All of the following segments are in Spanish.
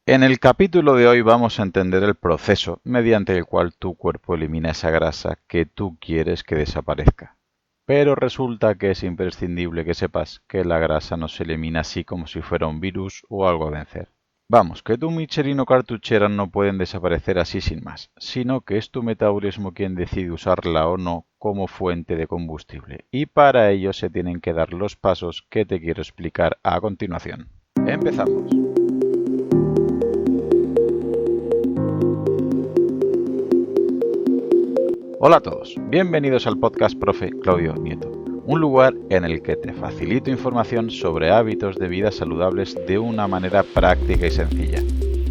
En el capítulo de hoy vamos a entender el proceso mediante el cual tu cuerpo elimina esa grasa que tú quieres que desaparezca. Pero resulta que es imprescindible que sepas que la grasa no se elimina así como si fuera un virus o algo a vencer. Vamos, que tu Michelin o cartuchera no pueden desaparecer así sin más, sino que es tu metabolismo quien decide usarla o no como fuente de combustible, y para ello se tienen que dar los pasos que te quiero explicar a continuación. ¡Empezamos! Hola a todos, bienvenidos al podcast Profe Claudio Nieto, un lugar en el que te facilito información sobre hábitos de vida saludables de una manera práctica y sencilla,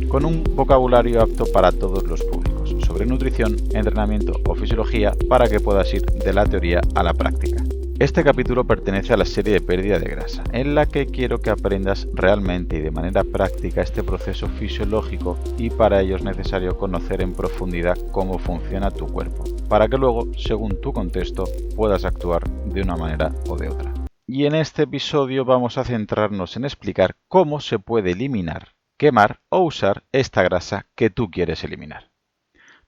con un vocabulario apto para todos los públicos, sobre nutrición, entrenamiento o fisiología para que puedas ir de la teoría a la práctica. Este capítulo pertenece a la serie de pérdida de grasa, en la que quiero que aprendas realmente y de manera práctica este proceso fisiológico, y para ello es necesario conocer en profundidad cómo funciona tu cuerpo, para que luego, según tu contexto, puedas actuar de una manera o de otra. Y en este episodio vamos a centrarnos en explicar cómo se puede eliminar, quemar o usar esta grasa que tú quieres eliminar.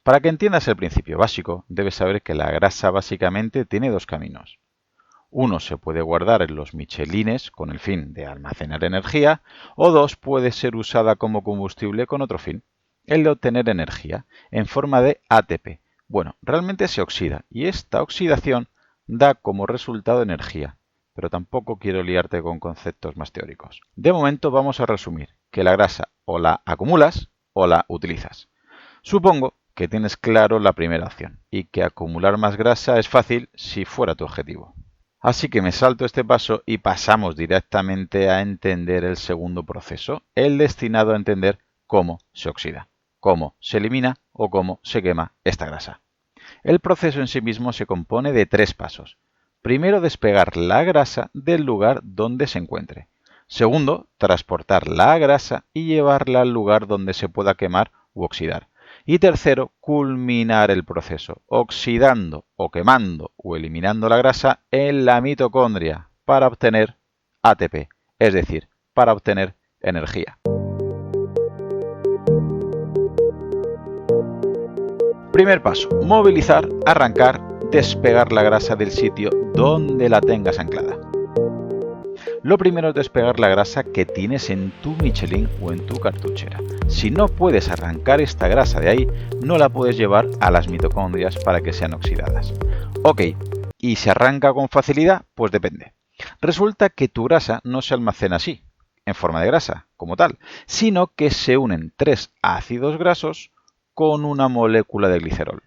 Para que entiendas el principio básico, debes saber que la grasa básicamente tiene dos caminos. Uno se puede guardar en los michelines con el fin de almacenar energía, o dos, puede ser usada como combustible con otro fin, el de obtener energía, en forma de ATP. Bueno, realmente se oxida, y esta oxidación da como resultado energía, pero tampoco quiero liarte con conceptos más teóricos. De momento vamos a resumir que la grasa o la acumulas o la utilizas. Supongo que tienes claro la primera opción, y que acumular más grasa es fácil si fuera tu objetivo. Así que me salto este paso y pasamos directamente a entender el segundo proceso, el destinado a entender cómo se oxida, cómo se elimina o cómo se quema esta grasa. El proceso en sí mismo se compone de tres pasos. Primero, despegar la grasa del lugar donde se encuentre. Segundo, transportar la grasa y llevarla al lugar donde se pueda quemar u oxidar. Y tercero, culminar el proceso, oxidando o quemando o eliminando la grasa en la mitocondria para obtener ATP, es decir, para obtener energía. Primer paso, movilizar, arrancar, despegar la grasa del sitio donde la tengas anclada. Lo primero es despegar la grasa que tienes en tu Michelin o en tu cartuchera. Si no puedes arrancar esta grasa de ahí, no la puedes llevar a las mitocondrias para que sean oxidadas. Ok, ¿y se arranca con facilidad? Pues depende. Resulta que tu grasa no se almacena así, en forma de grasa, como tal, sino que se unen tres ácidos grasos con una molécula de glicerol.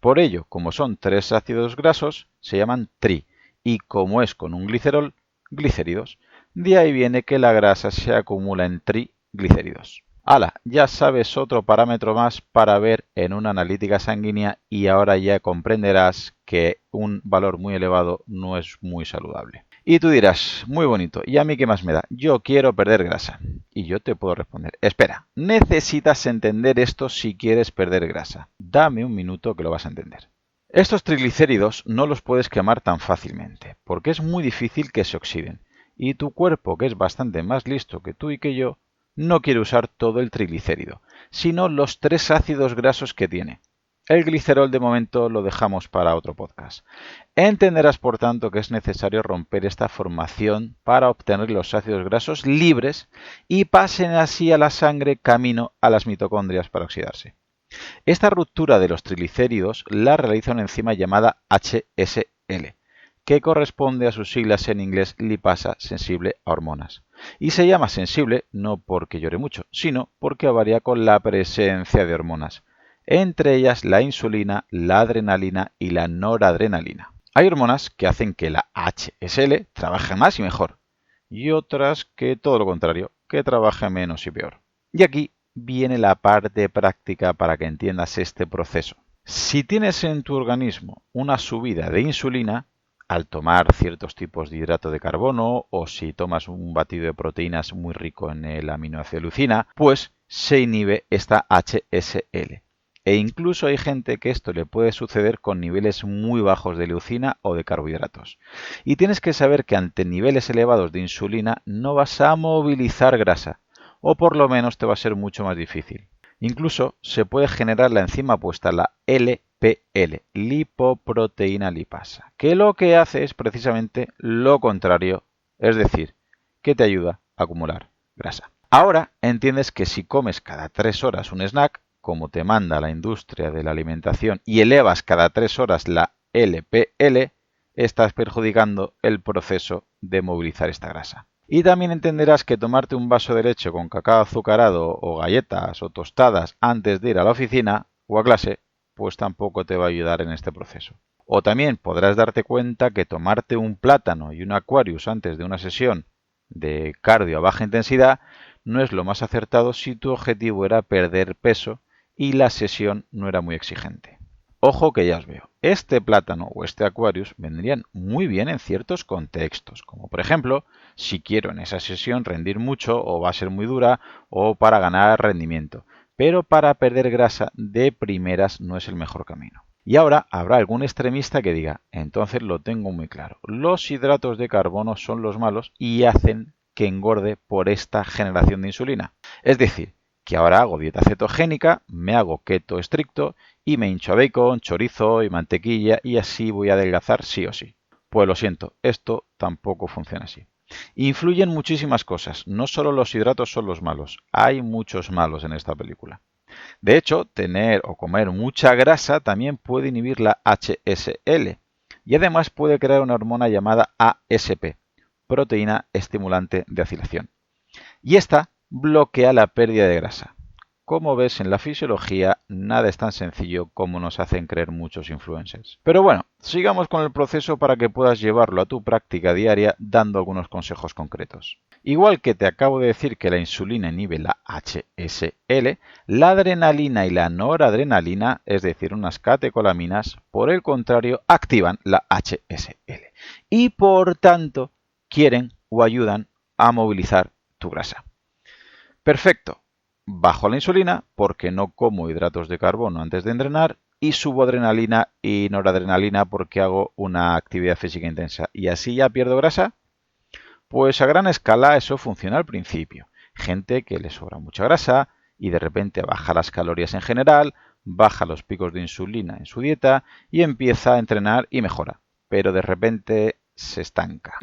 Por ello, como son tres ácidos grasos, se llaman tri, y como es con un glicerol, glicéridos. De ahí viene que la grasa se acumula en triglicéridos. ¡Hala! Ya sabes otro parámetro más para ver en una analítica sanguínea, y ahora ya comprenderás que un valor muy elevado no es muy saludable. Y tú dirás, muy bonito, ¿y a mí qué más me da? Yo quiero perder grasa. Y yo te puedo responder, espera, necesitas entender esto si quieres perder grasa. Dame un minuto que lo vas a entender. Estos triglicéridos no los puedes quemar tan fácilmente, porque es muy difícil que se oxiden, y tu cuerpo, que es bastante más listo que tú y que yo, no quiere usar todo el triglicérido, sino los tres ácidos grasos que tiene. El glicerol de momento lo dejamos para otro podcast. Entenderás por tanto que es necesario romper esta formación para obtener los ácidos grasos libres y pasen así a la sangre camino a las mitocondrias para oxidarse. Esta ruptura de los triglicéridos la realiza una enzima llamada HSL, que corresponde a sus siglas en inglés lipasa sensible a hormonas. Y se llama sensible no porque llore mucho, sino porque varía con la presencia de hormonas, entre ellas la insulina, la adrenalina y la noradrenalina. Hay hormonas que hacen que la HSL trabaje más y mejor, y otras que todo lo contrario, que trabaje menos y peor. Y aquí viene la parte práctica para que entiendas este proceso. Si tienes en tu organismo una subida de insulina, al tomar ciertos tipos de hidrato de carbono, o si tomas un batido de proteínas muy rico en el aminoácido leucina, pues se inhibe esta HSL. E incluso hay gente que esto le puede suceder con niveles muy bajos de leucina o de carbohidratos. Y tienes que saber que ante niveles elevados de insulina no vas a movilizar grasa, o por lo menos te va a ser mucho más difícil. Incluso se puede generar la enzima opuesta, la LPL, lipoproteína lipasa, que lo que hace es precisamente lo contrario, es decir, que te ayuda a acumular grasa. Ahora entiendes que si comes cada 3 horas un snack, como te manda la industria de la alimentación, y elevas cada 3 horas la LPL, estás perjudicando el proceso de movilizar esta grasa. Y también entenderás que tomarte un vaso de leche con cacao azucarado o galletas o tostadas antes de ir a la oficina o a clase, pues tampoco te va a ayudar en este proceso. O también podrás darte cuenta que tomarte un plátano y un Aquarius antes de una sesión de cardio a baja intensidad no es lo más acertado si tu objetivo era perder peso y la sesión no era muy exigente. Ojo que ya os veo, este plátano o este Aquarius vendrían muy bien en ciertos contextos, como por ejemplo, si quiero en esa sesión rendir mucho o va a ser muy dura o para ganar rendimiento, pero para perder grasa de primeras no es el mejor camino. Y ahora habrá algún extremista que diga, entonces lo tengo muy claro, los hidratos de carbono son los malos y hacen que engorde por esta generación de insulina. Es decir, que ahora hago dieta cetogénica, me hago keto estricto y me hincho a bacon, chorizo y mantequilla y así voy a adelgazar sí o sí. Pues lo siento, esto tampoco funciona así. Influyen muchísimas cosas, no solo los hidratos son los malos, hay muchos malos en esta película. De hecho, tener o comer mucha grasa también puede inhibir la HSL y además puede crear una hormona llamada ASP, proteína estimulante de acilación. Y esta bloquea la pérdida de grasa. Como ves, en la fisiología nada es tan sencillo como nos hacen creer muchos influencers. Pero bueno, sigamos con el proceso para que puedas llevarlo a tu práctica diaria dando algunos consejos concretos. Igual que te acabo de decir que la insulina inhibe la HSL, la adrenalina y la noradrenalina, es decir, unas catecolaminas, por el contrario, activan la HSL y por tanto quieren o ayudan a movilizar tu grasa. Perfecto. Bajo la insulina porque no como hidratos de carbono antes de entrenar y subo adrenalina y noradrenalina porque hago una actividad física intensa y así ya pierdo grasa. Pues a gran escala eso funciona al principio. Gente que le sobra mucha grasa y de repente baja las calorías en general, baja los picos de insulina en su dieta y empieza a entrenar y mejora. Pero de repente se estanca.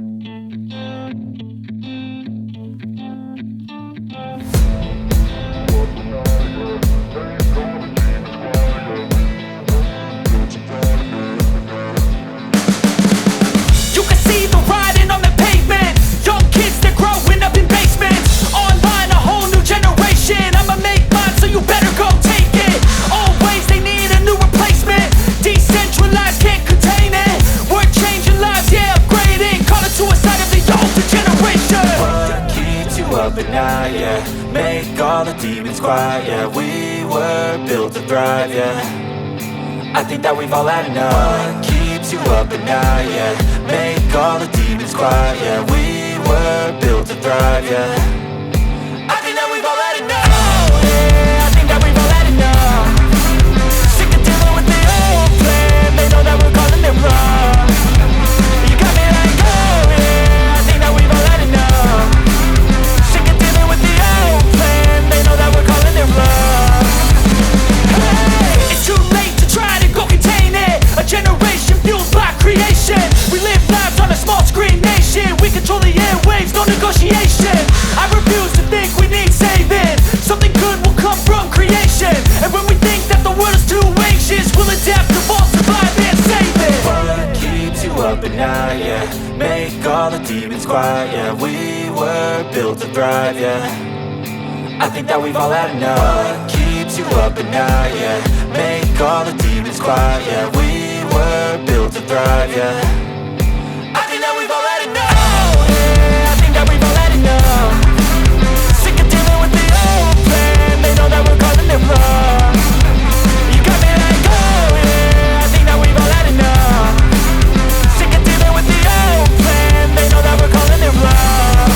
Make all the demons quiet, yeah. We were built to thrive, yeah. I think that we've all had enough. What keeps you up at night, yeah. Make all the demons quiet, yeah. We were built to thrive, yeah. I think that we've all had enough. Oh, yeah, I think that we've all had enough. Sick of dealing with the old plan. They know that we're calling it wrong. You got me like, oh, yeah, I think that we've all had enough. It's too late to try to go contain it. A generation fueled by creation. We live lives on a small screen nation. We control the airwaves, no negotiation. I refuse to think we need saving. Something good will come from creation. And when we think that the world is too anxious, we'll adapt, evolve, survive and save it. What keeps you up at night, yeah. Make all the demons quiet, yeah. We were built to thrive, yeah. I think that we've all had enough. What keeps you up at night, yeah. Make all the demons quiet, yeah. We were built to thrive, yeah. I think that we've all had enough. Oh, yeah, I think that we've all had enough. Sick of dealing with the old plan. They know that we're calling it wrong. You got me like, oh, yeah, I think that we've all had enough. Sick of dealing with the old plan. They know that we're calling it wrong.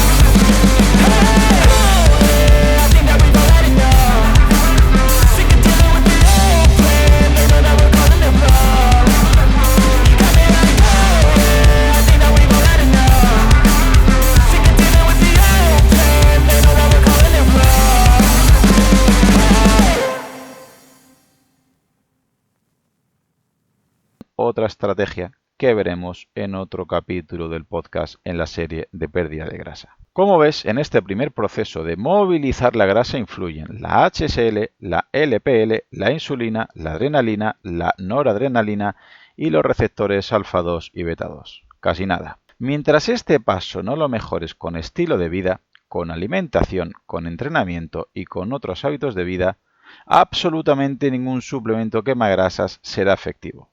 otra estrategia que veremos en otro capítulo del podcast en la serie de pérdida de grasa. Como ves, en este primer proceso de movilizar la grasa influyen la HSL, la LPL, la insulina, la adrenalina, la noradrenalina y los receptores alfa 2 y beta 2. Casi nada. Mientras este paso no lo mejores con estilo de vida, con alimentación, con entrenamiento y con otros hábitos de vida, absolutamente ningún suplemento quemagrasas será efectivo.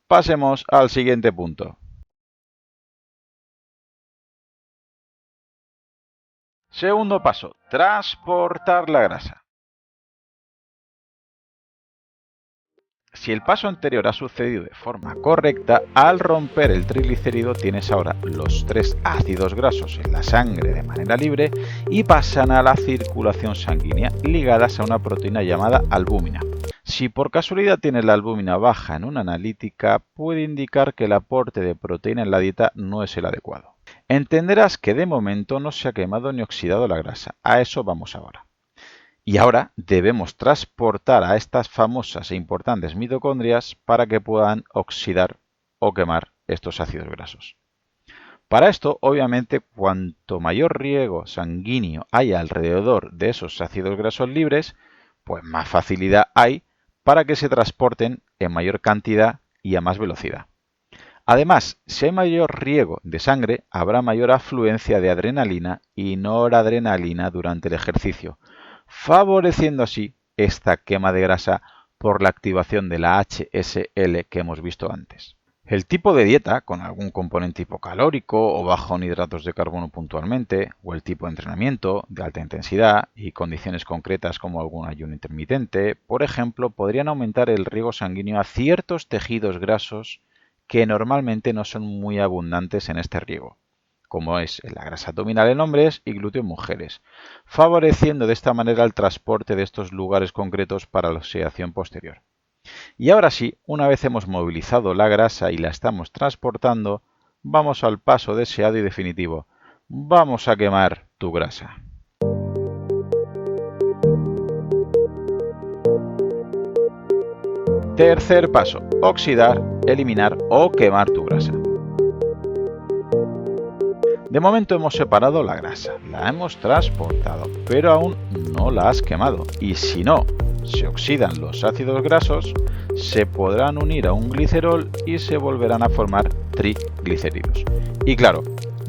Pasemos al siguiente punto. Segundo paso, transportar la grasa. Si el paso anterior ha sucedido de forma correcta, al romper el triglicérido tienes ahora los 3 ácidos grasos en la sangre de manera libre y pasan a la circulación sanguínea ligadas a una proteína llamada albúmina. Si por casualidad tienes la albúmina baja en una analítica, puede indicar que el aporte de proteína en la dieta no es el adecuado. Entenderás que de momento no se ha quemado ni oxidado la grasa, a eso vamos ahora. Y ahora debemos transportar a estas famosas e importantes mitocondrias para que puedan oxidar o quemar estos ácidos grasos. Para esto, obviamente, cuanto mayor riego sanguíneo haya alrededor de esos ácidos grasos libres, pues más facilidad hay para que se transporten en mayor cantidad y a más velocidad. Además, si hay mayor riego de sangre, habrá mayor afluencia de adrenalina y noradrenalina durante el ejercicio, favoreciendo así esta quema de grasa por la activación de la HSL que hemos visto antes. El tipo de dieta, con algún componente hipocalórico o bajo en hidratos de carbono puntualmente, o el tipo de entrenamiento de alta intensidad y condiciones concretas como algún ayuno intermitente, por ejemplo, podrían aumentar el riego sanguíneo a ciertos tejidos grasos que normalmente no son muy abundantes en este riego, como es la grasa abdominal en hombres y glúteo en mujeres, favoreciendo de esta manera el transporte de estos lugares concretos para la oxidación posterior. Y ahora sí, una vez hemos movilizado la grasa y la estamos transportando, vamos al paso deseado y definitivo. Vamos a quemar tu grasa. Tercer paso, oxidar, eliminar o quemar tu grasa. De momento hemos separado la grasa, la hemos transportado, pero aún no la has quemado. Y si no se oxidan los ácidos grasos, se podrán unir a un glicerol y se volverán a formar triglicéridos. Y claro,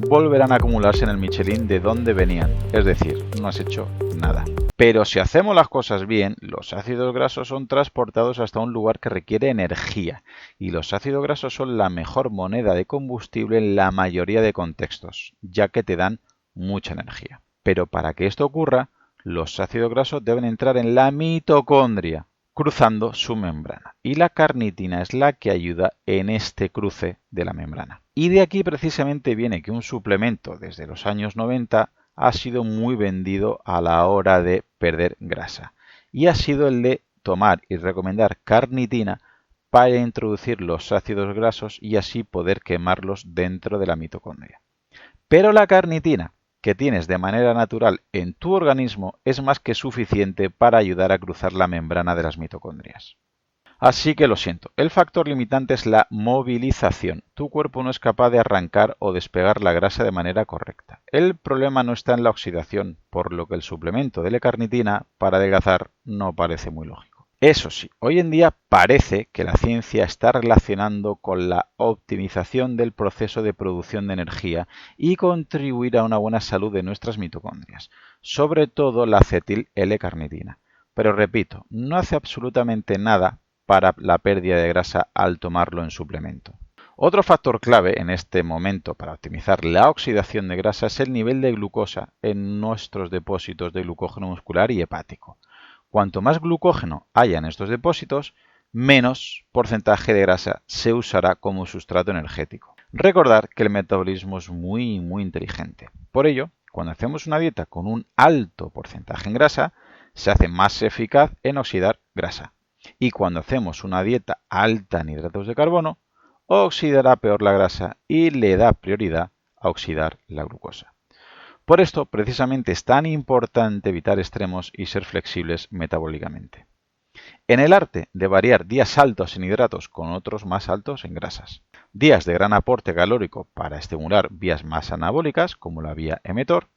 volverán a acumularse en el Michelin de donde venían, es decir, no has hecho nada. Pero si hacemos las cosas bien, los ácidos grasos son transportados hasta un lugar que requiere energía, y los ácidos grasos son la mejor moneda de combustible en la mayoría de contextos, ya que te dan mucha energía. Pero para que esto ocurra, los ácidos grasos deben entrar en la mitocondria, cruzando su membrana, y la carnitina es la que ayuda en este cruce de la membrana. Y de aquí precisamente viene que un suplemento desde los años 90 ha sido muy vendido a la hora de perder grasa, y ha sido el de tomar y recomendar carnitina para introducir los ácidos grasos y así poder quemarlos dentro de la mitocondria. Pero la carnitina que tienes de manera natural en tu organismo es más que suficiente para ayudar a cruzar la membrana de las mitocondrias. Así que lo siento, el factor limitante es la movilización. Tu cuerpo no es capaz de arrancar o despegar la grasa de manera correcta. El problema no está en la oxidación, por lo que el suplemento de L-carnitina para adelgazar no parece muy lógico. Eso sí, hoy en día parece que la ciencia está relacionando con la optimización del proceso de producción de energía y contribuir a una buena salud de nuestras mitocondrias, sobre todo la acetil L-carnitina. Pero repito, no hace absolutamente nada para la pérdida de grasa al tomarlo en suplemento. Otro factor clave en este momento para optimizar la oxidación de grasa es el nivel de glucosa en nuestros depósitos de glucógeno muscular y hepático. Cuanto más glucógeno haya en estos depósitos, menos porcentaje de grasa se usará como sustrato energético. Recordar que el metabolismo es muy inteligente. Por ello, cuando hacemos una dieta con un alto porcentaje en grasa, se hace más eficaz en oxidar grasa. Y cuando hacemos una dieta alta en hidratos de carbono, oxidará peor la grasa y le da prioridad a oxidar la glucosa. Por esto, precisamente es tan importante evitar extremos y ser flexibles metabólicamente. En el arte de variar días altos en hidratos con otros más altos en grasas. Días de gran aporte calórico para estimular vías más anabólicas, como la vía mTOR,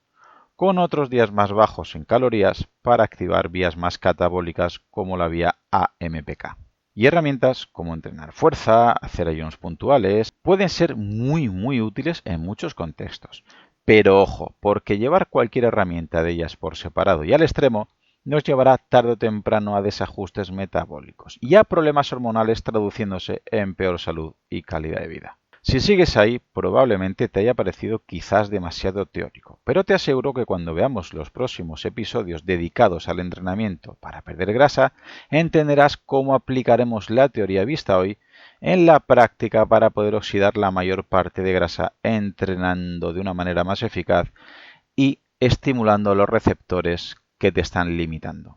con otros días más bajos en calorías para activar vías más catabólicas, como la vía AMPK. Y herramientas como entrenar fuerza, hacer ayunos puntuales, pueden ser muy útiles en muchos contextos. Pero ojo, porque llevar cualquier herramienta de ellas por separado y al extremo nos llevará tarde o temprano a desajustes metabólicos y a problemas hormonales, traduciéndose en peor salud y calidad de vida. Si sigues ahí, probablemente te haya parecido quizás demasiado teórico, pero te aseguro que cuando veamos los próximos episodios dedicados al entrenamiento para perder grasa, entenderás cómo aplicaremos la teoría vista hoy en la práctica para poder oxidar la mayor parte de grasa entrenando de una manera más eficaz y estimulando los receptores que te están limitando.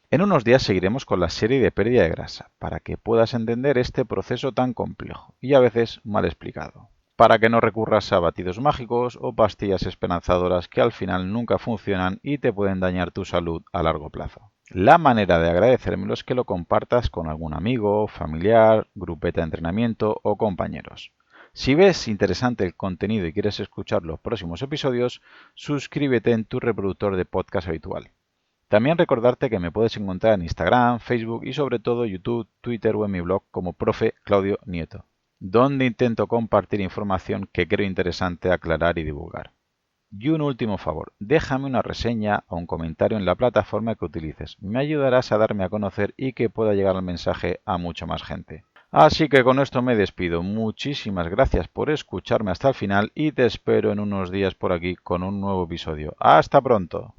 En unos días seguiremos con la serie de pérdida de grasa, para que puedas entender este proceso tan complejo y a veces mal explicado, para que no recurras a batidos mágicos o pastillas esperanzadoras que al final nunca funcionan y te pueden dañar tu salud a largo plazo. La manera de agradecérmelo es que lo compartas con algún amigo, familiar, grupeta de entrenamiento o compañeros. Si ves interesante el contenido y quieres escuchar los próximos episodios, suscríbete en tu reproductor de podcast habitual. También recordarte que me puedes encontrar en Instagram, Facebook y sobre todo YouTube, Twitter o en mi blog como Profe Claudio Nieto, donde intento compartir información que creo interesante aclarar y divulgar. Y un último favor, déjame una reseña o un comentario en la plataforma que utilices. Me ayudarás a darme a conocer y que pueda llegar el mensaje a mucha más gente. Así que con esto me despido. Muchísimas gracias por escucharme hasta el final y te espero en unos días por aquí con un nuevo episodio. ¡Hasta pronto!